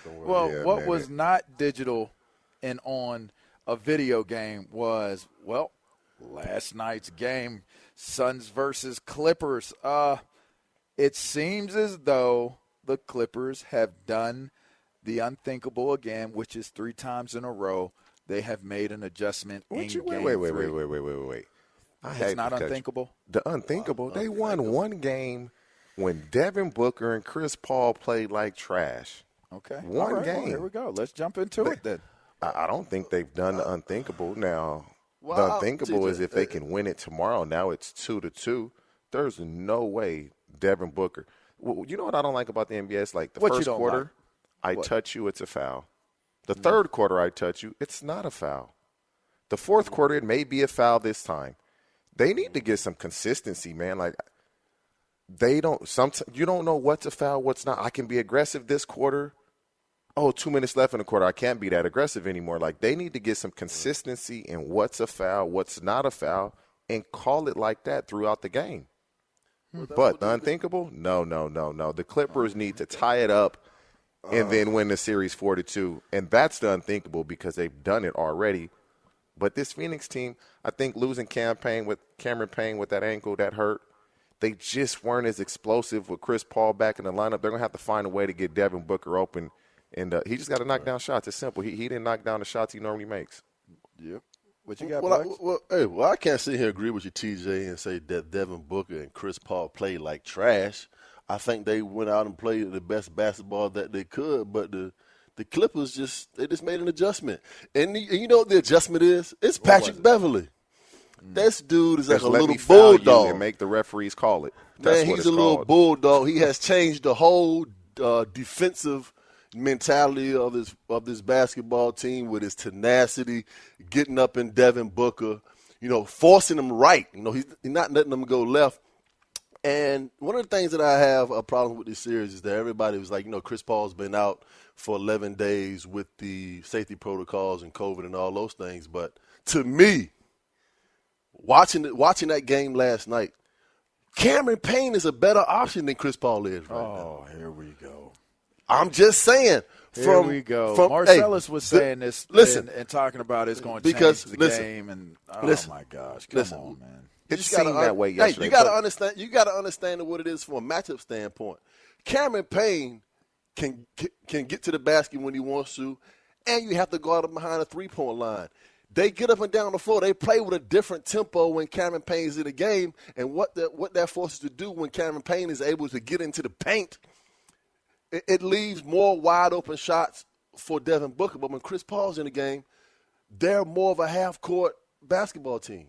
Well, what was not digital and on a video game was, last night's game, Suns versus Clippers. It seems as though the Clippers have done the unthinkable again, which is 3 times in a row. They have made an adjustment in game 3. Wait. It's not unthinkable? The unthinkable, they won one game when Devin Booker and Chris Paul played like trash. Okay. One game. Well, here we go. Let's jump into it then. I don't think they've done the unthinkable. Now, the unthinkable is if they can win it tomorrow. Now it's 2-2. There's no way Devin Booker. Well, you know what I don't like about the NBA? It's like the first quarter, I touch you, it's a foul. The third quarter, I touch you, it's not a foul. The fourth quarter, it may be a foul this time. They need to get some consistency, man. Like, you don't know what's a foul, what's not. I can be aggressive this quarter. 2 minutes left in the quarter. I can't be that aggressive anymore. Like, they need to get some consistency in what's a foul, what's not a foul, and call it like that throughout the game. But the unthinkable? No. The Clippers need to tie it up and then win the series 4-2. And that's the unthinkable because they've done it already. But this Phoenix team, I think losing Cameron Payne with that ankle that hurt, they just weren't as explosive with Chris Paul back in the lineup. They're going to have to find a way to get Devin Booker open. And he just got to knock down shots. It's simple. He didn't knock down the shots he normally makes. Yep. What you got, I can't sit here and agree with you, TJ, and say that Devin Booker and Chris Paul played like trash. I think they went out and played the best basketball that they could, but the Clippers just made an adjustment. And you know what the adjustment is? It's Patrick Beverley. This dude is like a little bulldog. And make the referees call it. Man, he's a little bulldog. He has changed the whole defensive mentality of this basketball team with his tenacity, getting up in Devin Booker, forcing him right. He's not letting them go left. And one of the things that I have a problem with this series is that everybody was like, Chris Paul's been out for 11 days with the safety protocols and COVID and all those things. But to me, watching that game last night, Cameron Payne is a better option than Chris Paul is right now. Oh, here we go. I'm just saying. Here we go. Marcellus was saying this and talking about it's going to change the game. And my gosh, come on, man. It seemed that way yesterday. You got to understand. You got to understand what it is from a matchup standpoint. Cameron Payne can get to the basket when he wants to, and you have to guard him behind the 3-point line. They get up and down the floor. They play with a different tempo when Cameron Payne's in the game, and what that forces to do when Cameron Payne is able to get into the paint, it leaves more wide open shots for Devin Booker. But when Chris Paul's in the game, they're more of a half-court basketball team.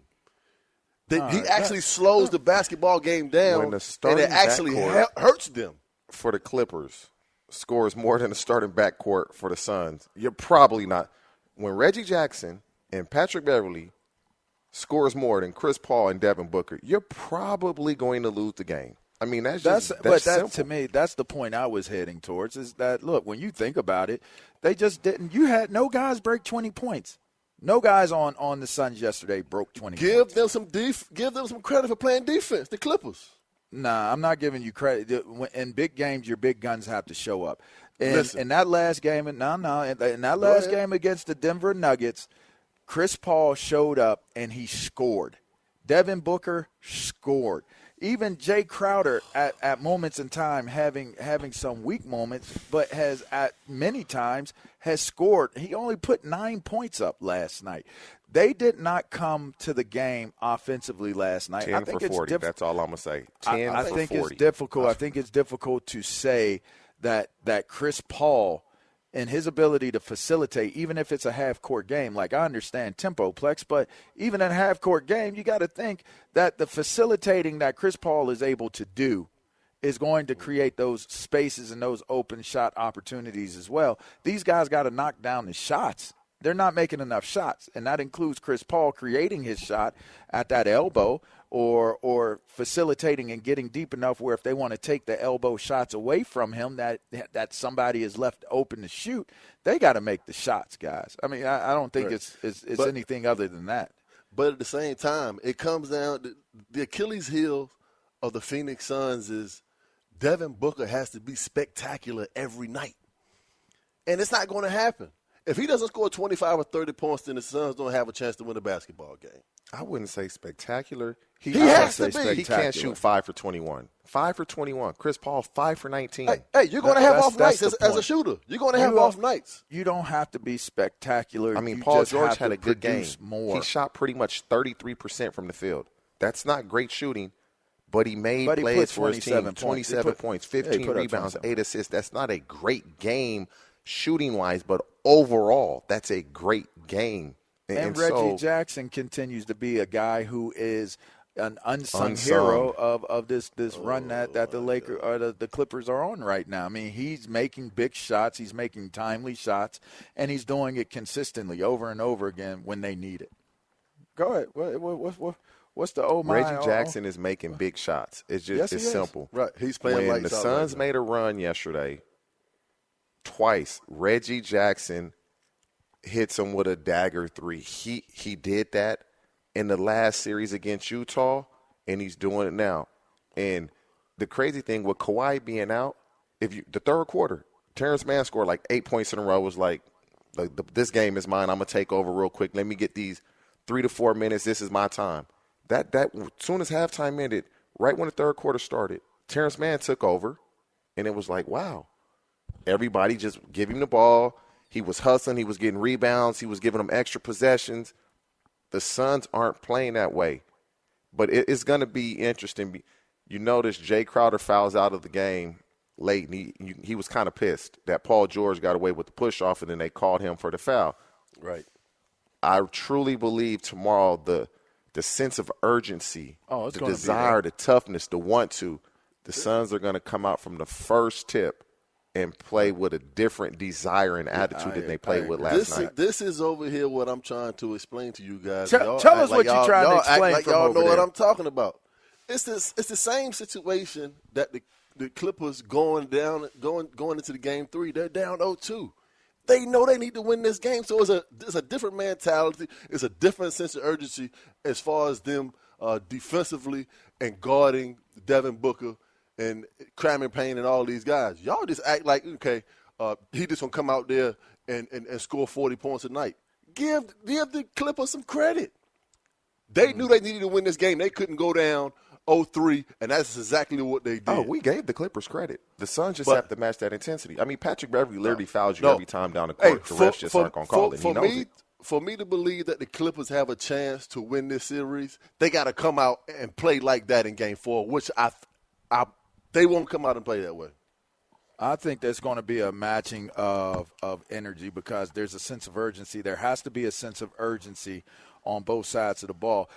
He actually slows the basketball game down, and it actually hurts them. For the Clippers, scores more than the starting backcourt for the Suns. You're probably not. When Reggie Jackson and Patrick Beverley scores more than Chris Paul and Devin Booker, you're probably going to lose the game. I mean, that's simple. To me, that's the point I was heading towards is that, look, when you think about it, they just didn't – you had no guys break 20 points. No guys on the Suns yesterday broke 20 points. Give them some credit for playing defense, the Clippers. Nah, I'm not giving you credit. In big games, your big guns have to show up. In that last game, in that last game against the Denver Nuggets, Chris Paul showed up and he scored. Devin Booker scored. Even Jay Crowder at moments in time having some weak moments, but has at many times has scored. He only put 9 points up last night. They did not come to the game offensively last night. 10 for 40. That's all I'm going to say. 10 I for think 40. It's difficult. I think it's difficult to say that Chris Paul and his ability to facilitate, even if it's a half-court game, like I understand tempo, Plex, but even in a half-court game, you got to think that the facilitating that Chris Paul is able to do is going to create those spaces and those open shot opportunities as well. These guys got to knock down the shots. They're not making enough shots, and that includes Chris Paul creating his shot at that elbow or facilitating and getting deep enough where if they want to take the elbow shots away from him that somebody is left open to shoot, they got to make the shots, guys. I mean, I don't think it's anything other than that. But at the same time, it comes down to the Achilles heel of the Phoenix Suns is Devin Booker has to be spectacular every night. And it's not going to happen. If he doesn't score 25 or 30 points, then the Suns don't have a chance to win a basketball game. I wouldn't say spectacular. He has to be. He can't shoot 5 for 21. 5 for 21. Chris Paul, 5 for 19. Hey, you're going to have off nights as a shooter. You're going to have off nights. You don't have to be spectacular. I mean, Paul George had a good game. More. He shot pretty much 33% from the field. That's not great shooting, but he made plays for his team. 27 points, 15 rebounds, 8 assists. That's not a great game shooting-wise, but overall, that's a great game. And Reggie Jackson continues to be a guy who is an unsung hero of this run that the Lakers or the Clippers are on right now. I mean, he's making big shots, he's making timely shots, and he's doing it consistently over and over again when they need it. Go ahead. What's the Reggie Jackson is making big shots. It's just it's simple. Right. He's playing when the Suns made a run yesterday, twice Reggie Jackson hits him with a dagger 3. He did that in the last series against Utah, and he's doing it now. And the crazy thing with Kawhi being out, the third quarter, Terrence Mann scored like 8 points in a row. Was like this game is mine. I'm gonna take over real quick. Let me get these 3 to 4 minutes. This is my time. That as soon as halftime ended, right when the third quarter started, Terrence Mann took over, and it was like, wow. Everybody just give him the ball. He was hustling. He was getting rebounds. He was giving them extra possessions. The Suns aren't playing that way. But it's going to be interesting. You notice Jay Crowder fouls out of the game late, and he was kind of pissed that Paul George got away with the push-off, and then they called him for the foul. Right. I truly believe tomorrow the sense of urgency, the desire, the toughness, the want to, the Suns are going to come out from the first tip and play with a different desire and attitude than they played with last night. This is over here what I'm trying to explain to you guys. Tell us what you're trying to explain. Like y'all know what I'm talking about. It's the same situation that the Clippers going into the game 3. They're down 0-2. They know they need to win this game, so it's a different mentality. It's a different sense of urgency as far as them defensively and guarding Devin Booker and Cameron Payne and all these guys. Y'all just act like, okay, he just going to come out there and score 40 points a night. Give the Clippers some credit. They knew they needed to win this game. They couldn't go down 0-3, and that's exactly what they did. Oh, we gave the Clippers credit. The Suns just have to match that intensity. I mean, Patrick Beverley literally fouls you every time down the court. The refs just aren't going to call it. He knows it. For me to believe that the Clippers have a chance to win this series, they got to come out and play like that in Game 4, which they won't come out and play that way. I think there's going to be a matching of energy because there's a sense of urgency. There has to be a sense of urgency on both sides of the ball.